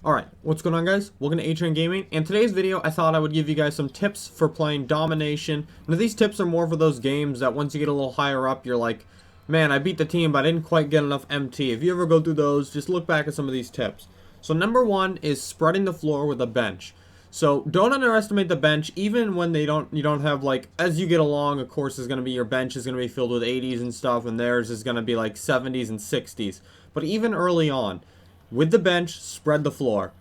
Alright, what's going on guys? Welcome to A-Train Gaming, and today's video I thought I would give you guys some tips for playing Domination. Now these tips are more for those games that once you get a little higher up, you're like, man, I beat the team but I didn't quite get enough MT. If you ever go through those, just look back at some of these tips. So number one is spreading the floor with a bench. So don't underestimate the bench, even when you don't have, like, as you get along, of course, is going to be your bench is going to be filled with 80s and stuff, and theirs is going to be like 70s and 60s. But even early on, with the bench, spread the floor.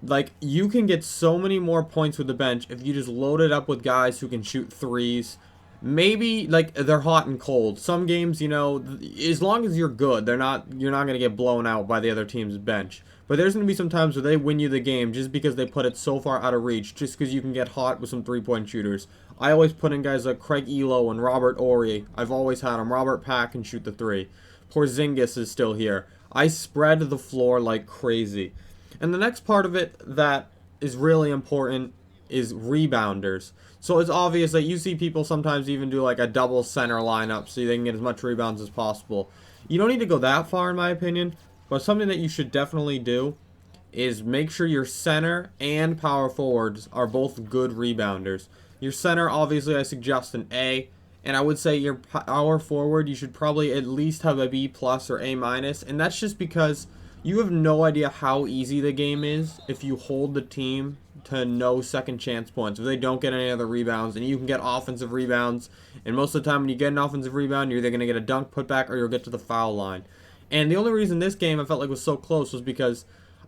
Like, you can get so many more points with the bench if you just load it up with guys who can shoot threes. Maybe, like, they're hot and cold. Some games, you know, as long as you're good, you're not going to get blown out by the other team's bench. But there's going to be some times where they win you the game just because they put it so far out of reach, just because you can get hot with some three-point shooters. I always put in guys like Craig Elo and Robert Ory. I've always had them. Robert Pack can shoot the three. Porzingis is still here. I spread the floor like crazy. And the next part of it that is really important is rebounders. So it's obvious that you see people sometimes even do like a double center lineup so they can get as much rebounds as possible. You don't need to go that far in my opinion, but something that you should definitely do is make sure your center and power forwards are both good rebounders. Your center, obviously, I suggest an A, and I would say your power forward, you should probably at least have a B plus or A minus, and that's just because you have no idea how easy the game is if you hold the team to no second chance points. If they don't get any other rebounds, and you can get offensive rebounds, and most of the time when you get an offensive rebound, you're either going to get a dunk putback or you'll get to the foul line. And the only reason this game I felt like was so close was because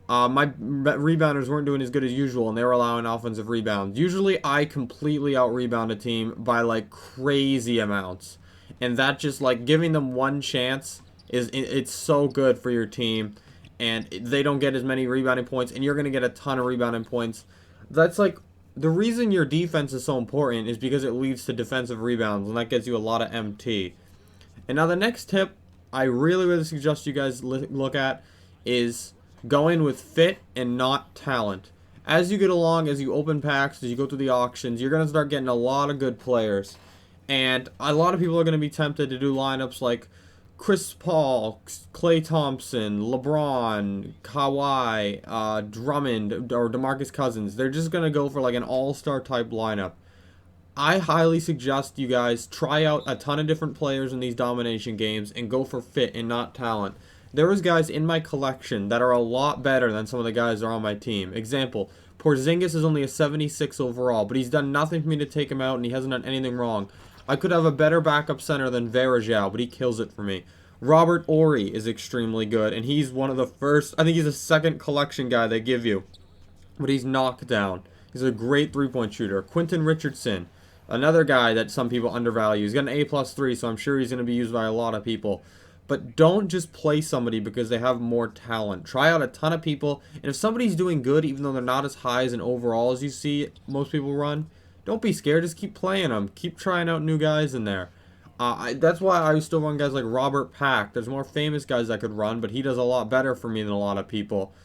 my rebounders weren't doing as good as usual, and they were allowing offensive rebounds. Usually, I completely out-rebound a team by, like, crazy amounts. And that just, like, giving them one chance, it's so good for your team. And they don't get as many rebounding points, and you're going to get a ton of rebounding points. That's, like, the reason your defense is so important is because it leads to defensive rebounds, and that gets you a lot of MT. And now the next tip I really suggest you guys look at is going with fit and not talent. As you get along, as you open packs, as you go through the auctions, you're going to start getting a lot of good players. And a lot of people are going to be tempted to do lineups like Chris Paul, Klay Thompson, LeBron, Kawhi, Drummond, or DeMarcus Cousins. They're just going to go for like an all-star type lineup. I highly suggest you guys try out a ton of different players in these domination games and go for fit and not talent. There was guys in my collection that are a lot better than some of the guys that are on my team. Example, Porzingis is only a 76 overall, but he's done nothing for me to take him out, and he hasn't done anything wrong. I could have a better backup center than Varejao, but he kills it for me. Robert Ory is extremely good, and he's one of the first, I think he's the second collection guy they give you, but he's knocked down. He's a great three-point shooter. Quentin Richardson, another guy that some people undervalue. He's got an A+3, so I'm sure he's going to be used by a lot of people. But don't just play somebody because they have more talent. Try out a ton of people, and if somebody's doing good, even though they're not as high as an overall as you see most people run, don't be scared. Just keep playing them. Keep trying out new guys in there. That's why I still run guys like Robert Pack. There's more famous guys I could run, but he does a lot better for me than a lot of people.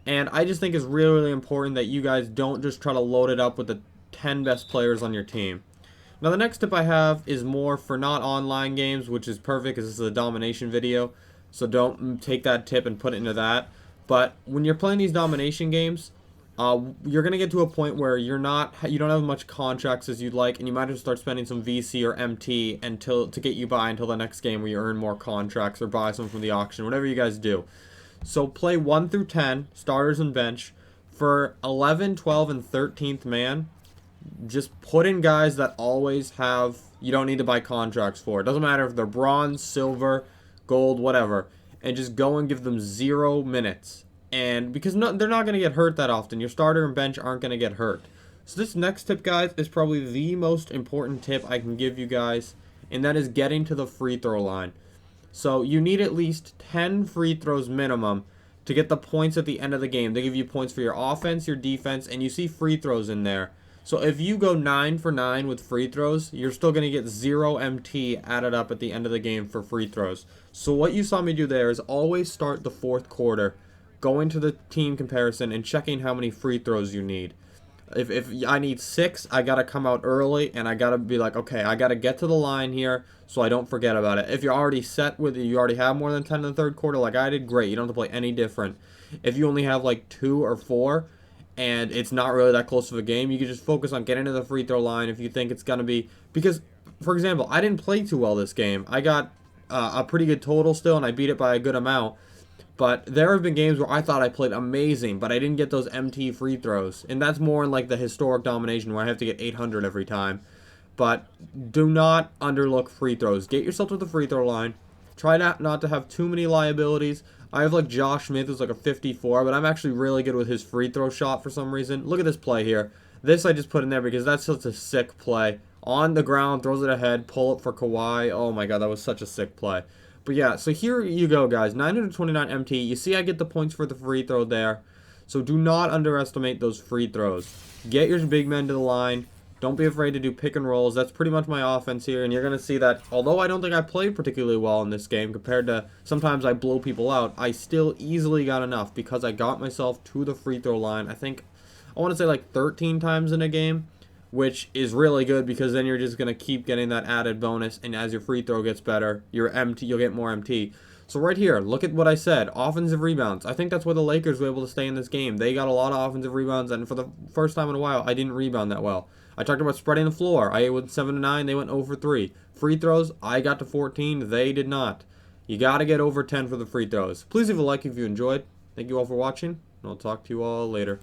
And I just think it's really important that you guys don't just try to load it up with the 10 best players on your team. Now the next tip I have is more for not online games, which is perfect because this is a domination video. So don't take that tip and put it into that. But when you're playing these domination games, you're going to get to a point where you don't have much contracts as you'd like, and you might have to start spending some VC or MT to get you by until the next game where you earn more contracts or buy some from the auction, whatever you guys do. So play 1 through 10, starters and bench. For 11, 12, and 13th man, just put in guys that always have, you don't need to buy contracts for. It doesn't matter if they're bronze, silver, gold, whatever. And just go and give them 0 minutes. And because they're not going to get hurt that often. Your starter and bench aren't going to get hurt. So this next tip, guys, is probably the most important tip I can give you guys. And that is getting to the free throw line. So you need at least 10 free throws minimum to get the points at the end of the game. They give you points for your offense, your defense, and you see free throws in there. So if you go 9 for 9 with free throws, you're still going to get 0 MT added up at the end of the game for free throws. So what you saw me do there is always start the fourth quarter, going to the team comparison and checking how many free throws you need. If I need 6, I got to come out early, and I got to be like, okay, I got to get to the line here so I don't forget about it. If you're already set with it, you already have more than 10 in the third quarter like I did, great. You don't have to play any different. if you only have like 2 or 4 and it's not really that close of a game, you can just focus on getting to the free throw line if you think it's going to be, because for example, I didn't play too well this game. I got a pretty good total still, and I beat it by a good amount. But there have been games where I thought I played amazing, but I didn't get those MT free throws. And that's more in like the historic domination where I have to get 800 every time. But do not underlook free throws. Get yourself to the free throw line. Try not to have too many liabilities. I have like Josh Smith who's like a 54, but I'm actually really good with his free throw shot for some reason. Look at this play here. This I just put in there because that's such a sick play. On the ground, throws it ahead, pull up for Kawhi. Oh my god, that was such a sick play. But yeah, so here you go, guys. 929 MT. You see I get the points for the free throw there. So do not underestimate those free throws. Get your big men to the line. Don't be afraid to do pick and rolls. That's pretty much my offense here. And you're going to see that although I don't think I played particularly well in this game compared to sometimes I blow people out, I still easily got enough because I got myself to the free throw line. I want to say like 13 times in a game, which is really good because then you're just going to keep getting that added bonus, and as your free throw gets better, you'll get more MT. So right here, look at what I said, offensive rebounds. I think that's where the Lakers were able to stay in this game. They got a lot of offensive rebounds, and for the first time in a while, I didn't rebound that well. I talked about spreading the floor. I went 7 to 9, they went 0 for 3. Free throws, I got to 14, they did not. You got to get over 10 for the free throws. Please leave a like if you enjoyed. Thank you all for watching, and I'll talk to you all later.